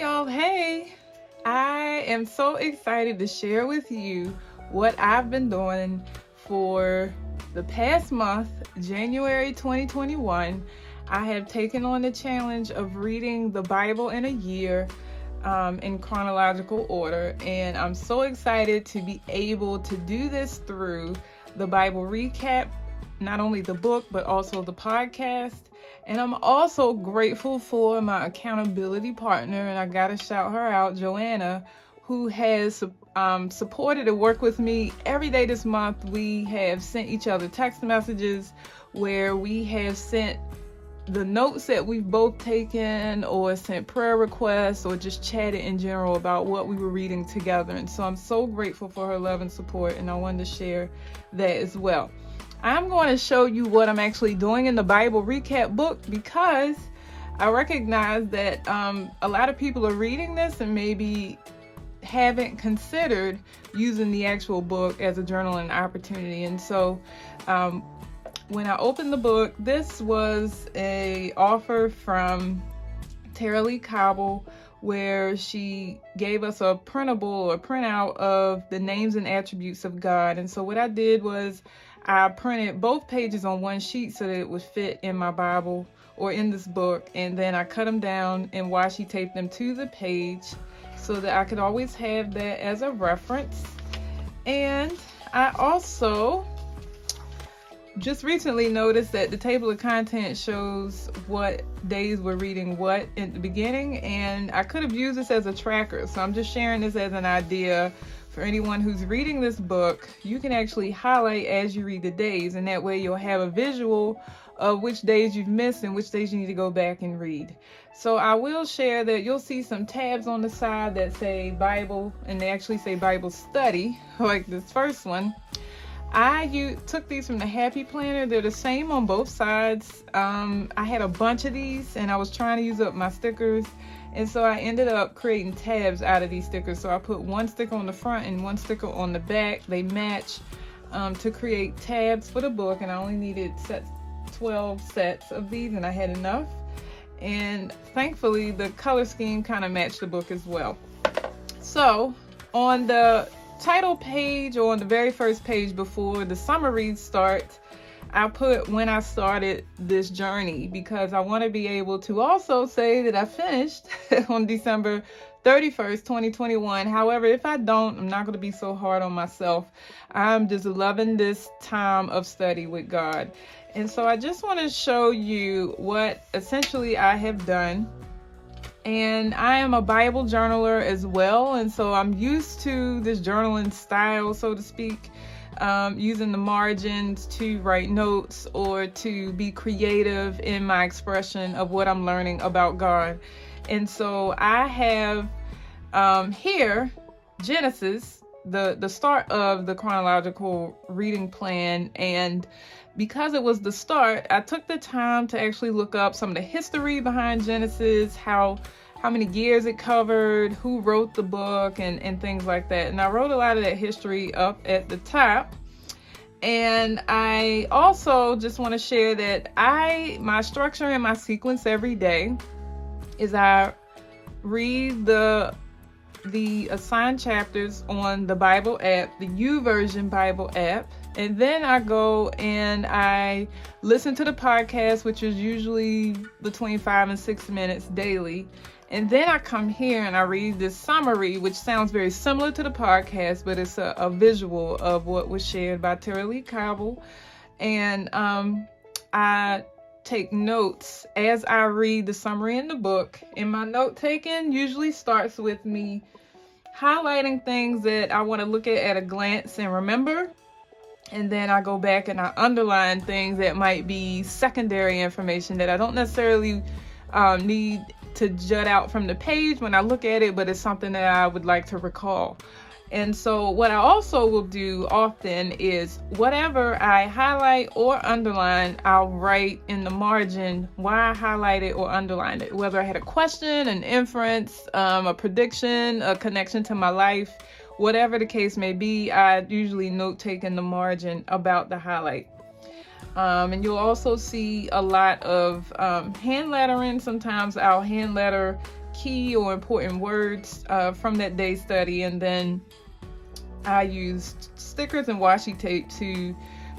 y'all. Hey, I am so excited to share with you what I've been doing for the past month, January 2021. I have taken on the challenge of reading the Bible in a year in chronological order, and I'm so excited to be able to do this through the Bible recap, not only the book, but also the podcast. And I'm also grateful for my accountability partner, and I gotta shout her out, Joanna, who has supported and worked with me every day this month. We have sent each other text messages where we have sent the notes that we've both taken, or sent prayer requests, or just chatted in general about what we were reading together. And so I'm so grateful for her love and support, and I wanted to share that as well. I'm going to show you what I'm actually doing in the Bible recap book, because I recognize that a lot of people are reading this and maybe haven't considered using the actual book as a journaling opportunity. And so when I opened the book, this was an offer from Tara-Leigh Cobble, where she gave us a printable or printout of the names and attributes of God. And so what I did was I printed both pages on one sheet so that it would fit in my Bible or in this book, and then I cut them down and washi taped them to the page so that I could always have that as a reference. And I also just recently noticed that the table of contents shows what days we're reading what in the beginning, and I could have used this as a tracker. So I'm just sharing this as an idea for anyone who's reading this book. You can actually highlight as you read the days, and that way you'll have a visual of which days you've missed and which days you need to go back and read. So I will share that you'll see some tabs on the side that say Bible, and they actually say Bible study, like this first one. I took these from the Happy Planner. They're the same on both sides. I had a bunch of these and I was trying to use up my stickers, and so I ended up creating tabs out of these stickers. So I put one sticker on the front and one sticker on the back. They match to create tabs for the book, and I only needed 12 sets of these, and I had enough. And thankfully the color scheme kind of matched the book as well. So on the title page, or on the very first page before the summary starts, I put when I started this journey, because I want to be able to also say that I finished on December 31st, 2021. However, if I don't, I'm not going to be so hard on myself. I'm just loving this time of study with God. And so I just want to show you what essentially I have done. And I am a Bible journaler as well, and so I'm used to this journaling style, so to speak, using the margins to write notes or to be creative in my expression of what I'm learning about God. And so I have here Genesis, the start of the chronological reading plan, and because it was the start, I took the time to actually look up some of the history behind Genesis, how many years it covered, who wrote the book, and things like that. And I wrote a lot of that history up at the top. And I also just want to share that my structure and my sequence every day is I read the assigned chapters on the Bible app, the YouVersion Bible app. And then I go and I listen to the podcast, which is usually between 5 and 6 minutes daily. And then I come here and I read this summary, which sounds very similar to the podcast, but it's a visual of what was shared by Tara-Leigh Cobble. And I take notes as I read the summary in the book. And my note taking usually starts with me highlighting things that I want to look at a glance and remember. And then I go back and I underline things that might be secondary information that I don't necessarily need to jut out from the page when I look at it, but it's something that I would like to recall. And so what I also will do often is whatever I highlight or underline, I'll write in the margin why I highlighted or underlined it, whether I had a question, an inference, a prediction, a connection to my life. Whatever the case may be, I usually note take in the margin about the highlight. And you'll also see a lot of hand lettering. Sometimes I'll hand letter key or important words from that day's study, and then I used stickers and washi tape to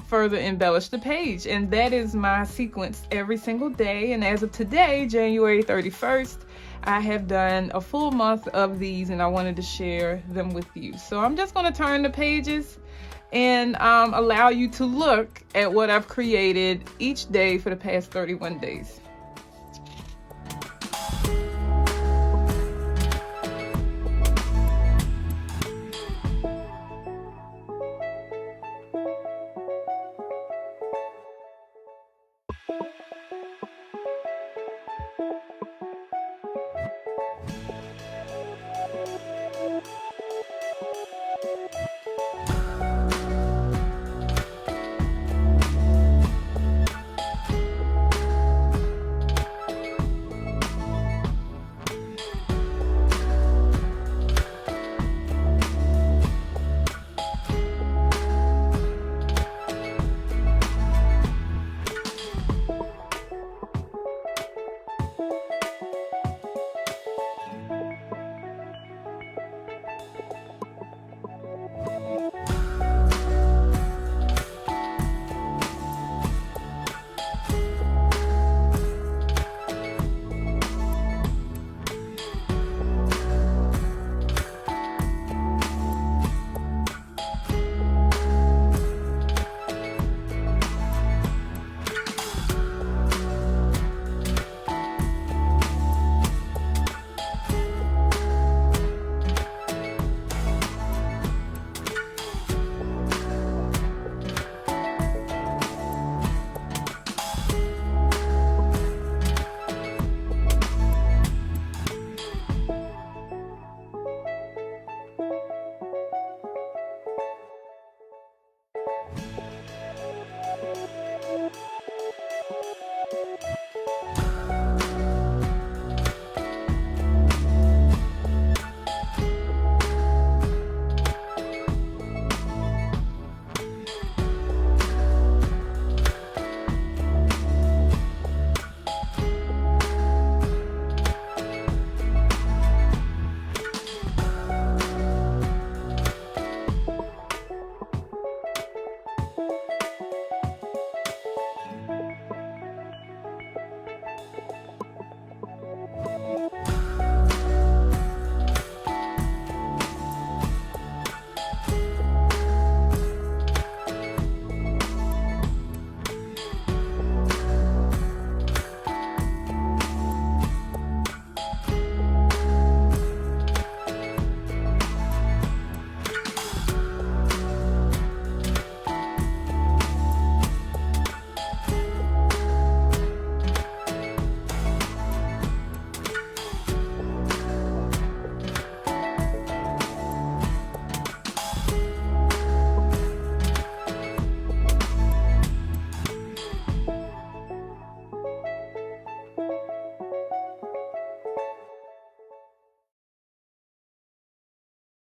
further embellish the page. And that is my sequence every single day. And as of today, January 31st, I have done a full month of these, and I wanted to share them with you. So I'm just going to turn the pages and allow you to look at what I've created each day for the past 31 days.